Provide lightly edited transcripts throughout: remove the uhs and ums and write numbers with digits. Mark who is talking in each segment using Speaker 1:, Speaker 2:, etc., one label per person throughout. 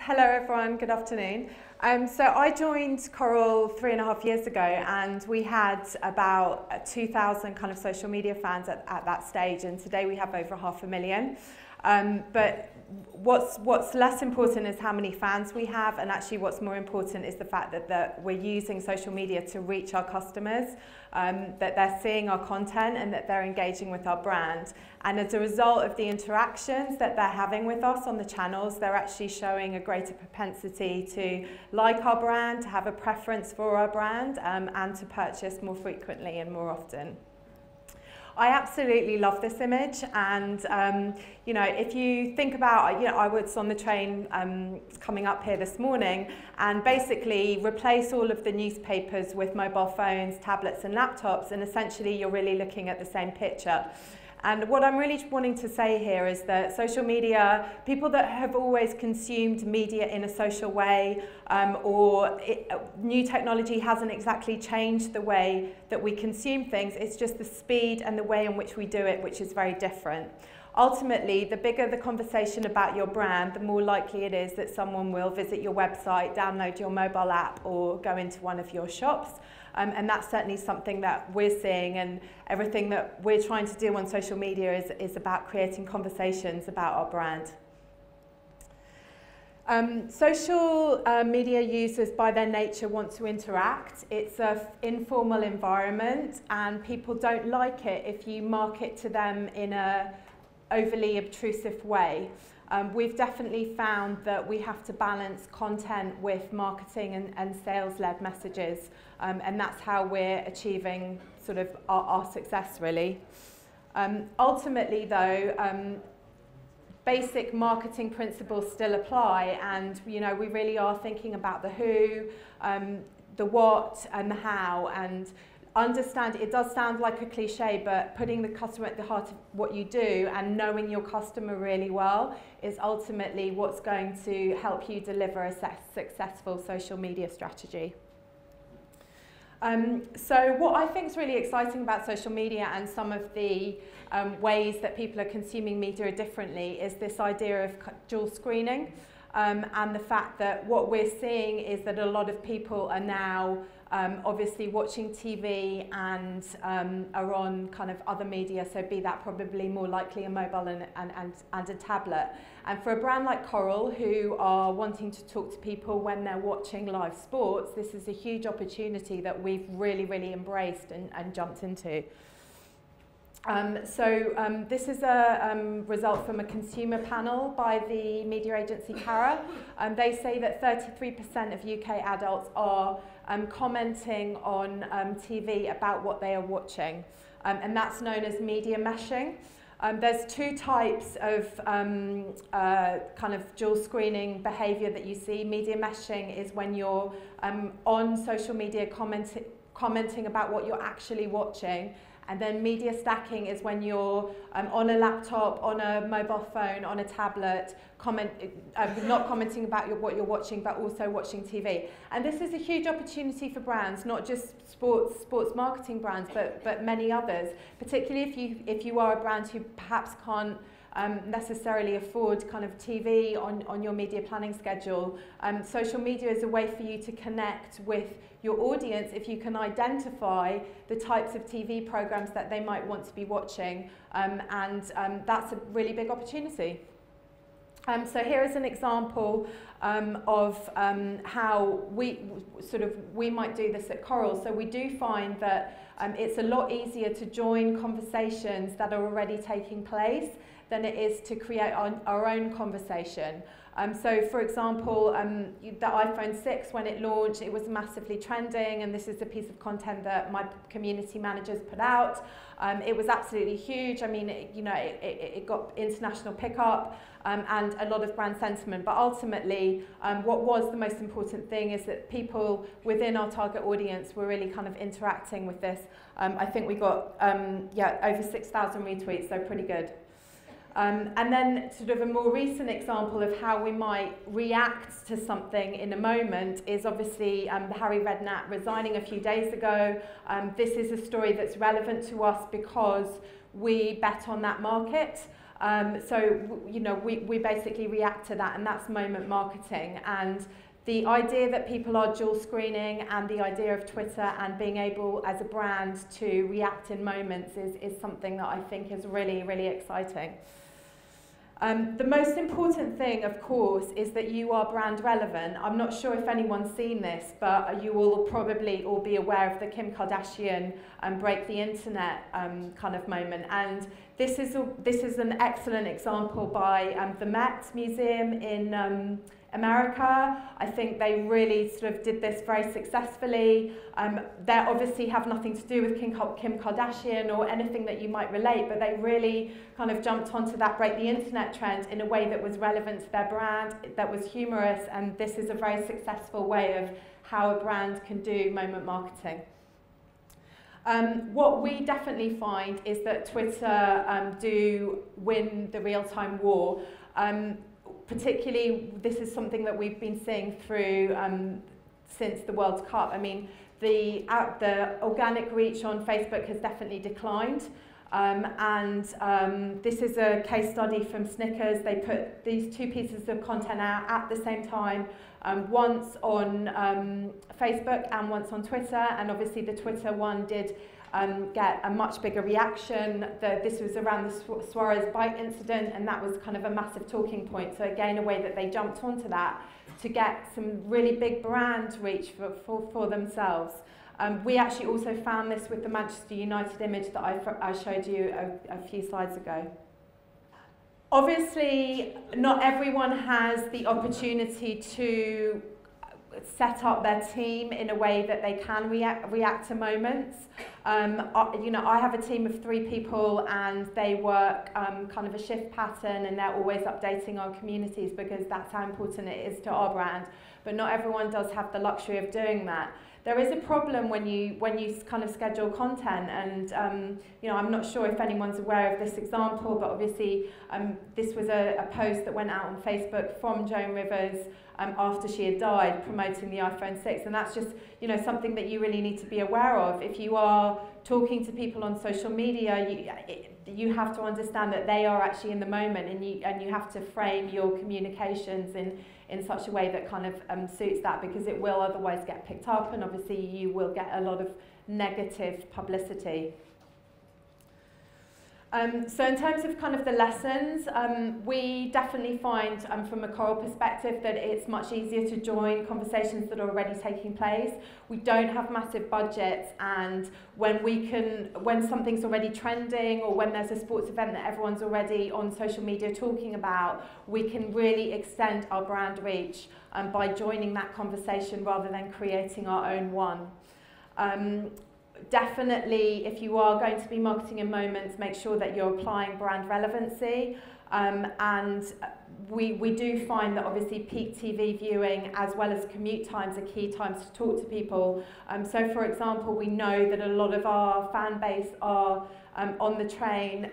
Speaker 1: Hello everyone, good afternoon. So I joined Coral 3.5 years ago, and we had about 2,000 kind of social media fans at that stage, and today we have over 500,000. But what's less important is how many fans we have, and actually what's more important is the fact that we're using social media to reach our customers, that they're seeing our content and that they're engaging with our brand. And as a result of the interactions that they're having with us on the channels, they're actually showing a greater propensity to like our brand, to have a preference for our brand, and to purchase more frequently and more often. I absolutely love this image, and you know, if you think about, you know, I was on the train coming up here this morning, and basically replace all of the newspapers with mobile phones, tablets and laptops, and essentially you're really looking at the same picture. And what I'm really wanting to say here is that social media, people that have always consumed media in a social way, new technology hasn't exactly changed the way that we consume things, it's just the speed and the way in which we do it, which is very different. Ultimately, the bigger the conversation about your brand, the more likely it is that someone will visit your website, download your mobile app, or go into one of your shops. And that's certainly something that we're seeing, and everything that we're trying to do on social media is about creating conversations about our brand. Social media users by their nature want to interact. It's an informal environment, and people don't like it if you market to them in an overly obtrusive way. We've definitely found that we have to balance content with marketing and sales-led messages, and that's how we're achieving sort of our success, really. Ultimately, though, basic marketing principles still apply, and you know, we really are thinking about the who, the what, and the how, and understand, it does sound like a cliche, but putting the customer at the heart of what you do and knowing your customer really well is ultimately what's going to help you deliver a successful social media strategy. So what I think is really exciting about social media and some of the ways that people are consuming media differently is this idea of dual screening, and the fact that what we're seeing is that a lot of people are now obviously watching TV and are on kind of other media, so be that probably more likely a mobile and a tablet. And for a brand like Coral, who are wanting to talk to people when they're watching live sports, this is a huge opportunity that we've really embraced and jumped into. This is a result from a consumer panel by the media agency Cara. They say that 33% of UK adults are commenting on TV about what they are watching, and that's known as media meshing. There's two types of kind of dual screening behaviour that you see. Media meshing is when you're on social media commenting about what you're actually watching. And then media stacking is when you're on a laptop, on a mobile phone, on a tablet, not commenting about what you're watching, but also watching TV. And this is a huge opportunity for brands, not just sports marketing brands, but many others, particularly if you are a brand who perhaps can't necessarily afford kind of TV on your media planning schedule. Social media is a way for you to connect with your audience if you can identify the types of TV programs that they might want to be watching, and that's a really big opportunity. So here is an example of how we might do this at Coral. So we do find that it's a lot easier to join conversations that are already taking place than it is to create our own conversation. So for example, the iPhone 6, when it launched, it was massively trending, and this is a piece of content that my community managers put out. It was absolutely huge. I mean, it got international pickup and a lot of brand sentiment, but ultimately what was the most important thing is that people within our target audience were really kind of interacting with this. I think we got over 6,000 retweets, so pretty good. And then sort of a more recent example of how we might react to something in a moment is obviously Harry Redknapp resigning a few days ago. This is a story that's relevant to us because we bet on that market. So, you know, we basically react to that, and that's moment marketing. And the idea that people are dual screening and the idea of Twitter and being able as a brand to react in moments is something that I think is really, really exciting. The most important thing, of course, is that you are brand relevant. I'm not sure if anyone's seen this, but you will probably all be aware of the Kim Kardashian break the internet kind of moment. And this is an excellent example by the Met Museum in America. I think they really sort of did this very successfully. They obviously have nothing to do with Kim Kardashian or anything that you might relate, but they really kind of jumped onto that break the internet trend in a way that was relevant to their brand, that was humorous, and this is a very successful way of how a brand can do moment marketing. What we definitely find is that Twitter do win the real-time war. Particularly, this is something that we've been seeing through since the World Cup. I mean, the organic reach on Facebook has definitely declined. This is a case study from Snickers. They put these two pieces of content out at the same time, once on Facebook and once on Twitter. And obviously the Twitter one did get a much bigger reaction. This was around the Suarez bike incident, and that was kind of a massive talking point. So again, a way that they jumped onto that to get some really big brand reach for themselves. We actually also found this with the Manchester United image that I showed you a few slides ago. Obviously, not everyone has the opportunity to set up their team in a way that they can react to moments. You know, I have a team of 3 people, and they work kind of a shift pattern, and they're always updating our communities because that's how important it is to our brand. But not everyone does have the luxury of doing that. There is a problem when you kind of schedule content, and you know, I'm not sure if anyone's aware of this example, but obviously this was a post that went out on Facebook from Joan Rivers after she had died, promoting the iPhone 6, and that's just, you know, something that you really need to be aware of. If you are talking to people on social media, you have to understand that they are actually in the moment, and you have to frame your communications in such a way that kind of suits that, because it will otherwise get picked up, and obviously you will get a lot of negative publicity. So in terms of kind of the lessons, we definitely find from a Coral perspective that it's much easier to join conversations that are already taking place. We don't have massive budgets, and when something's already trending, or when there's a sports event that everyone's already on social media talking about, we can really extend our brand reach by joining that conversation rather than creating our own one. Definitely, if you are going to be marketing in moments, make sure that you're applying brand relevancy. And we do find that obviously peak TV viewing as well as commute times are key times to talk to people. So for example, we know that a lot of our fan base are on the train,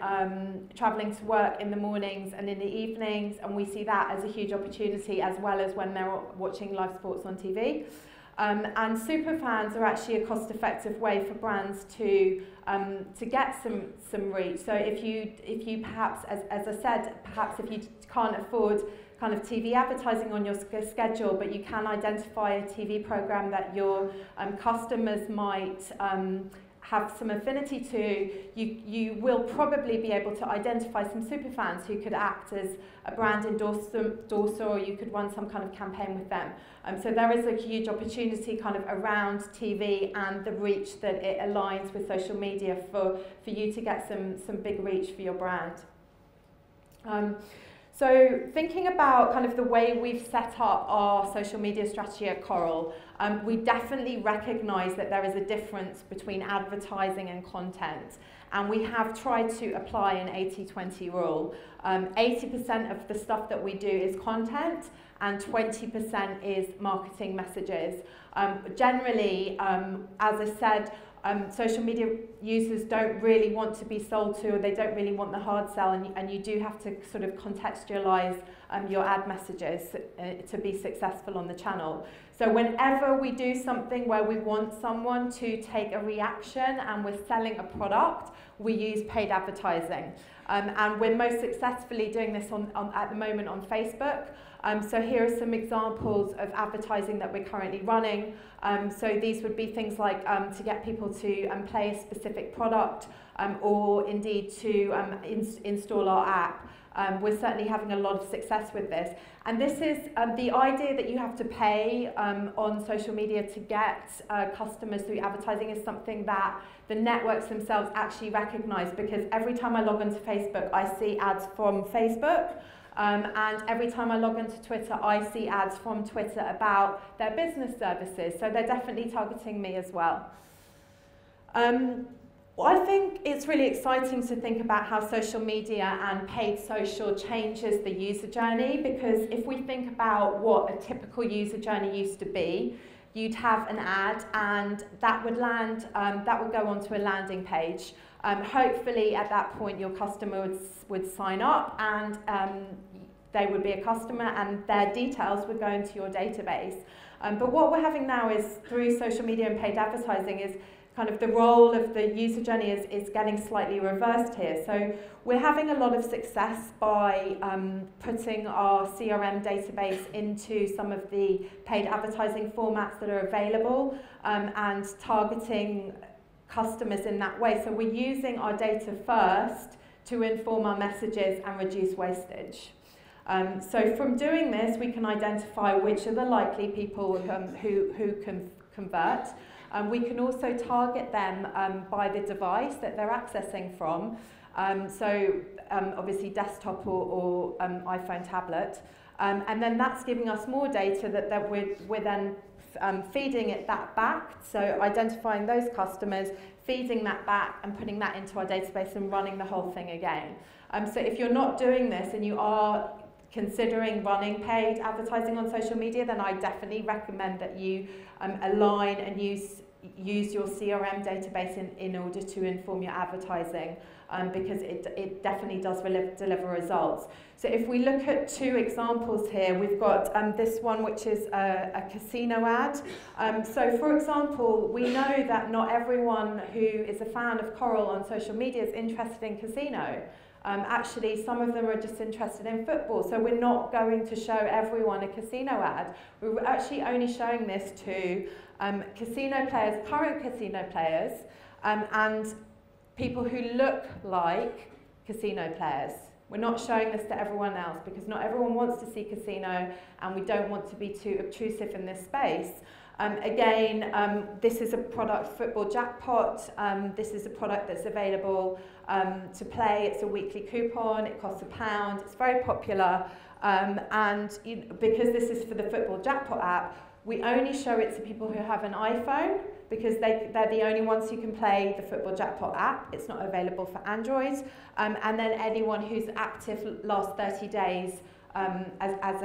Speaker 1: travelling to work in the mornings and in the evenings, and we see that as a huge opportunity, as well as when they're watching live sports on TV. And superfans are actually a cost-effective way for brands to get some reach. So if you perhaps, as I said, perhaps if you can't afford kind of TV advertising on your schedule, but you can identify a TV program that your customers might have some affinity to, you will probably be able to identify some superfans who could act as a brand endorser, or you could run some kind of campaign with them. So there is a huge opportunity kind of around TV and the reach that it aligns with social media for you to get some big reach for your brand. So thinking about kind of the way we've set up our social media strategy at Coral, we definitely recognise that there is a difference between advertising and content, and we have tried to apply an 80-20 rule. 80% of the stuff that we do is content, and 20% is marketing messages. Generally, as I said, social media users don't really want to be sold to, or they don't really want the hard sell, and you do have to sort of contextualize your ad messages to be successful on the channel. So whenever we do something where we want someone to take a reaction and we're selling a product, we use paid advertising. And we're most successfully doing this at the moment on Facebook. So here are some examples of advertising that we're currently running. So these would be things like to get people to play a specific product or indeed to install our app. We're certainly having a lot of success with this. And this is the idea that you have to pay on social media to get customers through advertising is something that the networks themselves actually recognize, because every time I log into Facebook, I see ads from Facebook. And every time I log into Twitter, I see ads from Twitter about their business services. So they're definitely targeting me as well. I think it's really exciting to think about how social media and paid social changes the user journey, because if we think about what a typical user journey used to be, you'd have an ad and that would land, that would go onto a landing page. Hopefully at that point your customer would sign up and they would be a customer and their details would go into your database. But what we're having now is, through social media and paid advertising, is kind of the role of the user journey is getting slightly reversed here. So we're having a lot of success by putting our CRM database into some of the paid advertising formats that are available and targeting customers in that way. So we're using our data first to inform our messages and reduce wastage. So from doing this, we can identify which are the likely people who can convert. We can also target them by the device that they're accessing from. Obviously desktop or iPhone tablet. And then that's giving us more data that we're then feeding that back. So identifying those customers, feeding that back and putting that into our database and running the whole thing again. So if you're not doing this and you are considering running paid advertising on social media, then I definitely recommend that you align and use your CRM database in order to inform your advertising, because it definitely does deliver results. So if we look at two examples here, we've got this one, which is a casino ad. So for example, we know that not everyone who is a fan of Coral on social media is interested in casino. Actually, some of them are just interested in football, so we're not going to show everyone a casino ad. We're actually only showing this to casino players, current casino players, and people who look like casino players. We're not showing this to everyone else because not everyone wants to see casino, and we don't want to be too obtrusive in this space. This is a product, Football Jackpot. This is a product that's available to play. It's a weekly coupon. It costs £1. It's very popular. Because this is for the Football Jackpot app, we only show it to people who have an iPhone, because they're the only ones who can play the Football Jackpot app. It's not available for Android. And then anyone who's active last 30 days as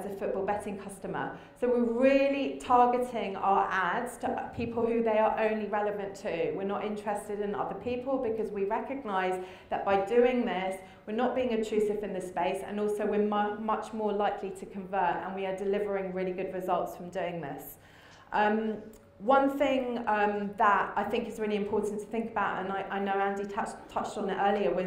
Speaker 1: a football betting customer. So we're really targeting our ads to people who they are only relevant to. We're not interested in other people, because we recognise that by doing this, we're not being intrusive in the space, and also we're much more likely to convert, and we are delivering really good results from doing this. One thing that I think is really important to think about, and I know Andy touched on it earlier,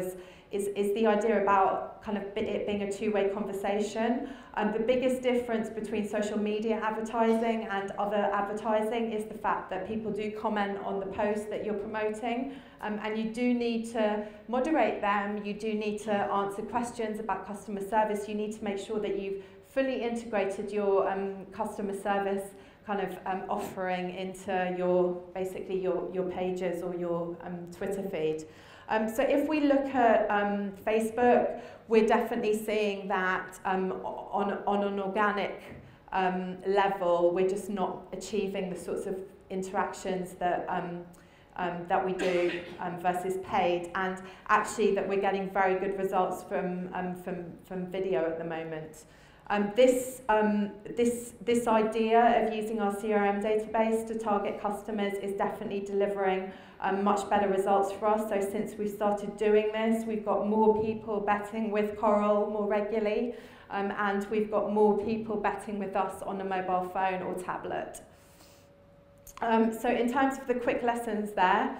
Speaker 1: is the idea about kind of it being a two-way conversation. The biggest difference between social media advertising and other advertising is the fact that people do comment on the post that you're promoting, and you do need to moderate them, you do need to answer questions about customer service, you need to make sure that you've fully integrated your customer service kind of offering into your pages or your Twitter feed. So if we look at Facebook, we're definitely seeing that on an organic level, we're just not achieving the sorts of interactions that that we do versus paid, and actually that we're getting very good results from video at the moment. This idea of using our CRM database to target customers is definitely delivering much better results for us. So since we started doing this, we've got more people betting with Coral more regularly. and we've got more people betting with us on a mobile phone or tablet. So in terms of the quick lessons there,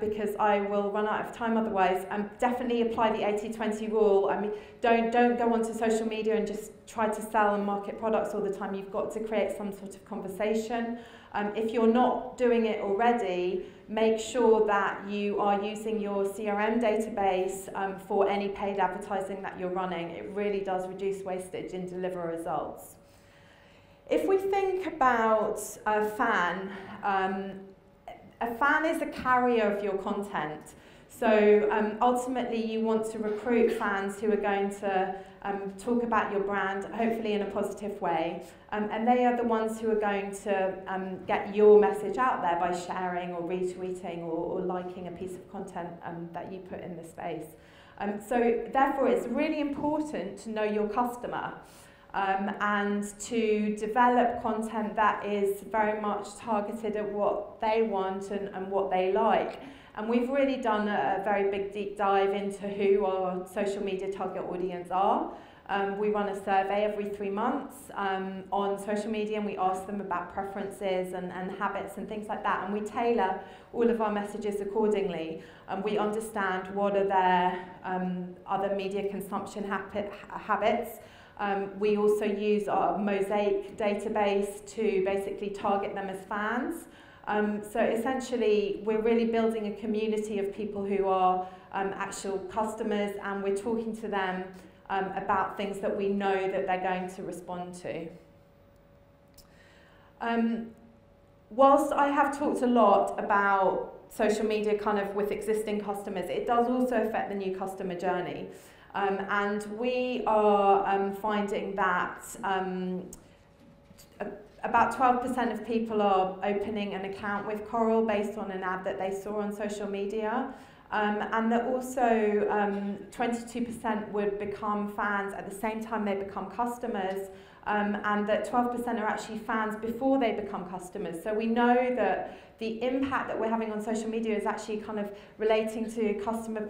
Speaker 1: because I will run out of time otherwise, definitely apply the 80-20 rule. I mean, don't go onto social media and just try to sell and market products all the time. You've got to create some sort of conversation. If you're not doing it already, make sure that you are using your CRM database for any paid advertising that you're running. It really does reduce wastage and deliver results. If we think about a fan is a carrier of your content. So ultimately you want to recruit fans who are going to talk about your brand, hopefully in a positive way. And they are the ones who are going to get your message out there by sharing or retweeting or liking a piece of content that you put in the space. So therefore it's really important to know your customer. And to develop content that is very much targeted at what they want and what they like. And we've really done a very big deep dive into who our social media target audience are. We run a survey every 3 months on social media, and we ask them about preferences and habits and things like that, and we tailor all of our messages accordingly. We understand what are their other media consumption habits. We also use our Mosaic database to basically target them as fans. So essentially, we're really building a community of people who are actual customers, and we're talking to them about things that we know that they're going to respond to. Whilst I have talked a lot about social media kind of with existing customers, it does also affect the new customer journey. And we are finding that about 12% of people are opening an account with Coral based on an ad that they saw on social media. And that also 22% would become fans at the same time they become customers, and that 12% are actually fans before they become customers. So we know that the impact that we're having on social media is actually kind of relating to customer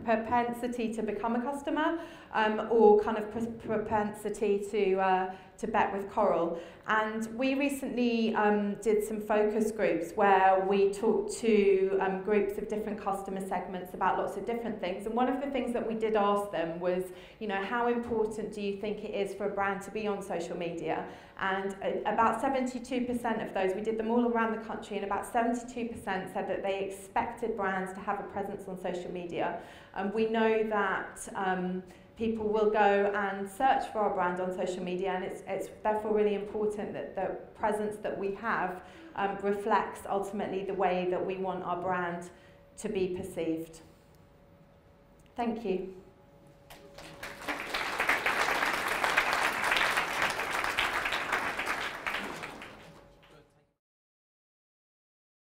Speaker 1: propensity to become a customer, or kind of propensity to bet with Coral. And we recently did some focus groups where we talked to groups of different customer segments about lots of different things. And one of the things that we did ask them was, you know, how important do you think it is for a brand to be on social media? And about 72% of those, we did them all around the country, and about 72% said that they expected brands to have a presence on social media. We know that people will go and search for our brand on social media, and it's therefore really important that the presence that we have reflects ultimately the way that we want our brand to be perceived. Thank you.